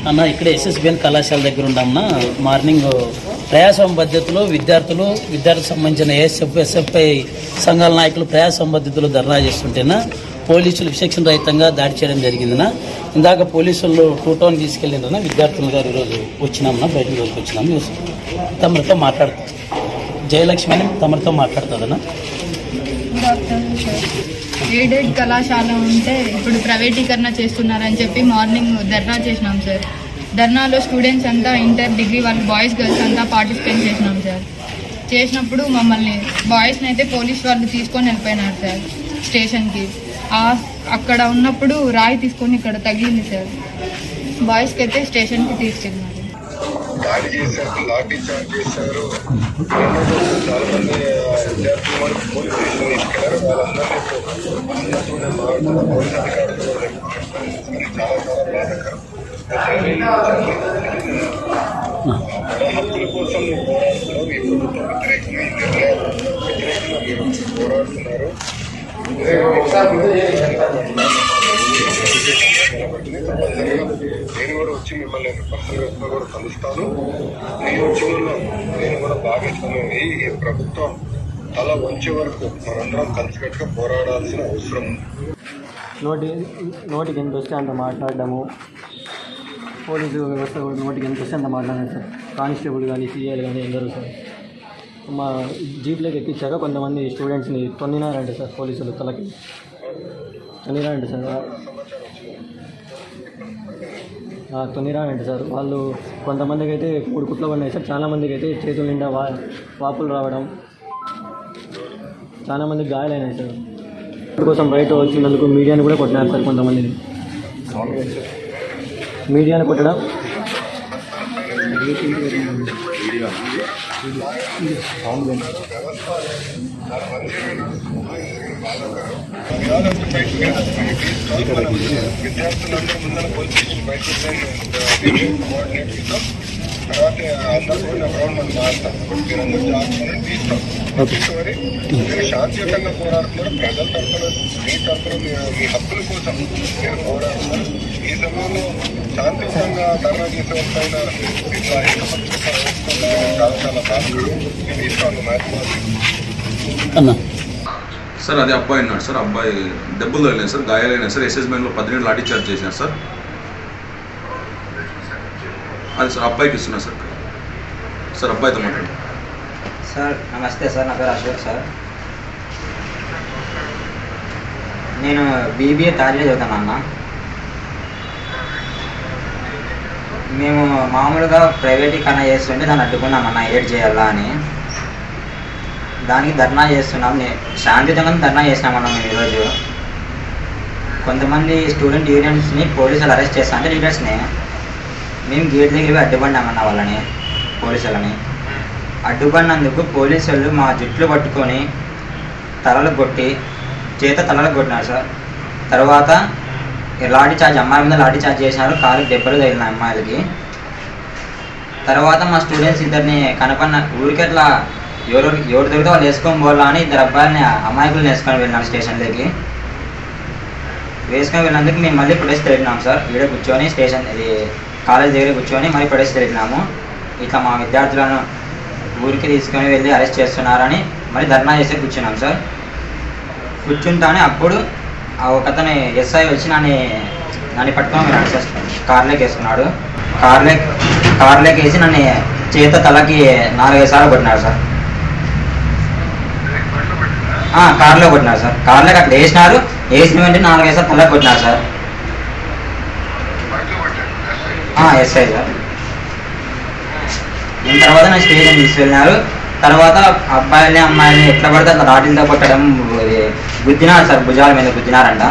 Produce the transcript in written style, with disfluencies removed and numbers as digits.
అన్న ఇక్కడ ఎస్ఎస్బిఎన్ కళాశాల దగ్గర ఉన్నామన్నా. మార్నింగ్ ప్రయాసం పద్ధతిలో విద్యార్థులకు సంబంధించిన ఏఎస్ఎఫ్ ఎస్ఎఫ్ఐ సంఘాల నాయకులు ప్రయాసం పద్ధతిలో ధర్నా చేస్తుంటేనా పోలీసులు విచక్షణ రహితంగా దాడి చేయడం జరిగిందనా. ఇందాక పోలీసులు 2 టౌన్ తీసుకెళ్ళిందన్నా. విద్యార్థులు గారు ఈరోజు వచ్చినామన్నా, బయటకు రోజుకి వచ్చినాము. తమరితో మాట్లాడుతుంది జయలక్ష్మి అని తమరితో మాట్లాడుతుందన్నా. ఎయిడెడ్ కళాశాల ఉంటే ఇప్పుడు ప్రైవేటీకరణ చేస్తున్నారని చెప్పి మార్నింగ్ ధర్నా చేసినాం సార్. ధర్నాలో స్టూడెంట్స్ అంతా ఇంటర్ డిగ్రీ వాళ్ళు బాయ్స్ గర్ల్స్ అంతా పార్టిసిపేట్ చేసినాం సార్. చేసినప్పుడు మమ్మల్ని బాయ్స్ని అయితే పోలీస్ వాళ్ళు తీసుకొని వెళ్ళిపోయినారు సార్ స్టేషన్కి. అక్కడ ఉన్నప్పుడు రాయి తీసుకొని ఇక్కడ తగిలింది సార్. బాయ్స్కి అయితే స్టేషన్కి తీసుకెళ్ళినారు. దాడి చేశారు, లాఠీ చార్జ్ చేశారు. చాలా మంది విద్యార్థులు పోలీస్ స్టేషన్ తీసుకెళ్లారు. వాళ్ళందరినీ మాట్లాడుతున్న పోలీస్ అధికారులు చాలా బాధాకరం. హక్కుల కోసం పోరాడుతున్నారు. ఈ ప్రభుత్వం వ్యతిరేకంగా మీరు పోరాడుతున్నారు. నేను కూడా వచ్చి మిమ్మల్ని పర్సనల్గా కూడా కలుస్తాను. నేను వచ్చిన నేను కూడా భాగస్వామ్యం ఈ ప్రభుత్వం తల వంచే వరకు మనందరం కలిసికట్టుగా పోరాడాల్సిన అవసరం ఉంది. నోటికి ఎంత వస్తే అంత మాట్లాడడము, పోలీసు వ్యవస్థ కూడా నోటికి ఎంత వస్తే అంత మాట్లాడారు సార్. కానిస్టేబుల్ కానీ సీఐలు కానీ అందరూ సార్ మా జీప్లోకి ఎక్కించాక కొంతమంది స్టూడెంట్స్ని తొన్నినారంటే సార్. పోలీసులు తలకి తొన్నినారంటే సార్. తొన్నిరానంటే సార్. వాళ్ళు కొంతమందికి అయితే 3 కుట్లు పడినాయి సార్. చాలామందికి అయితే చేతుల నిండా వాపులు రావడం, చాలామందికి గాయాలైనాయి సార్. కోసం బయట వచ్చినందుకు మీడియాని కూడా కొట్టినారు సార్. కొంతమందిని మీడియాని కొట్టడం విద్యార్థులందరూ ముందర పోలీస్ స్టేషన్ బయటకు కోఆర్డినేట్ ఇద్దాం. తర్వాత అందరూ కూడా గ్రౌండ్ మనం మారుతాం. మీరందరూ జాగ్రత్తగా తీస్తాం. మీరు శాంతియుతంగా పోరాడుతున్నారు. ప్రజల తరఫున మీ తరఫున మీ హక్కుల కోసం మీరు పోరాడుతున్నారు. ఈ సమయంలో శాంతియుతంగా ధర్నా చేసే పైన చాలా చాలా బాధలు తీసుకోవాలి. మ్యాథ్స్ సార్ అదే అబ్బాయి ఉన్నాడు సార్. అబ్బాయి దెబ్బలు తగిలినాయి సార్, గాయాలైనాయి సార్. ఎస్ఎస్బిఎన్లో 17 లాఠీ చార్జ్ చేసినారు సార్. అది సార్ అబ్బాయికి ఇస్తున్నా సార్. సార్ అబ్బాయితో మాట్లాడు సార్. నమస్తే సార్, నా పేరు అశోక్ సార్. నేను బీబీఏ థర్డ్ ఇయర్ చదువుతాను అన్న. మేము మామూలుగా ప్రైవేటీకరణ చేస్తుంటే దాన్ని అడ్డుకున్నామన్న, ఏడ్ చేయాలా అని. దానికి ధర్నా చేస్తున్నాం. శాంతియుతంగా ధర్నా చేసినామన్నా. మేము ఈరోజు కొంతమంది స్టూడెంట్ యూనియన్స్ని పోలీసులు అరెస్ట్ చేస్తా అంటే లీడర్స్ని మేము గేట్ దగ్గర అడ్డుపడినామన్న. వాళ్ళని పోలీసులని అడ్డుపడినందుకు పోలీసులు మా జుట్లు పట్టుకొని తలలకు కొట్టి తలలకు కొట్టినారు సార్. తర్వాత లాఠీ చార్జ్, అమ్మాయి మీద లాఠీ చార్జ్ చేసినారు. కాళ్ళకి దెబ్బలు తగిలిన అమ్మాయిలకి. తర్వాత మా స్టూడెంట్స్ ఇద్దరిని కనపడిన ఊరికి అట్లా ఎవరు దొరికితే వాళ్ళు వేసుకొని పోవాలా అని 2 అబ్బాయిలని అమాయకులను వేసుకొని వెళ్ళినాం స్టేషన్లోకి. వేసుకొని వెళ్ళినందుకు మేము మళ్ళీ ప్రొటెస్ట్ తెలిపినాం సార్. ఈడ కూర్చొని స్టేషన్ ఇది కాలేజ్ దగ్గర కూర్చొని మళ్ళీ ప్రొటెస్ట్ తెలిపినాము. ఇట్లా మా విద్యార్థులను ఊరికి తీసుకొని వెళ్ళి అరెస్ట్ చేస్తున్నారని మళ్ళీ ధర్నా చేసి కూర్చున్నాం సార్. కూర్చుంటానే అప్పుడు ఒకతని ఎస్ఐ వచ్చి నన్ను పట్టుకొని వెళ్ళాడు సార్. కార్లోకి వేసుకున్నాడు. కార్లోకి వేసి నన్ను తలకి 4-5 సార్లు కొట్టినాడు సార్. కార్లో కొట్టినారు సార్. కార్లోకి అట్లా వేసినారు. వేసిన వెంటనే 4-5 సార్లు తలకి కొట్టినారు సార్. SI sir. దీని తర్వాత నా స్టేషన్ తీసుకెళ్ళినారు. తర్వాత అబ్బాయిల్ని అమ్మాయిల్ని ఎట్లా పడితే అట్లా రాటిలతో కొట్టడం గుద్దినారు సార్. భుజాల మీద గుద్దినారంట.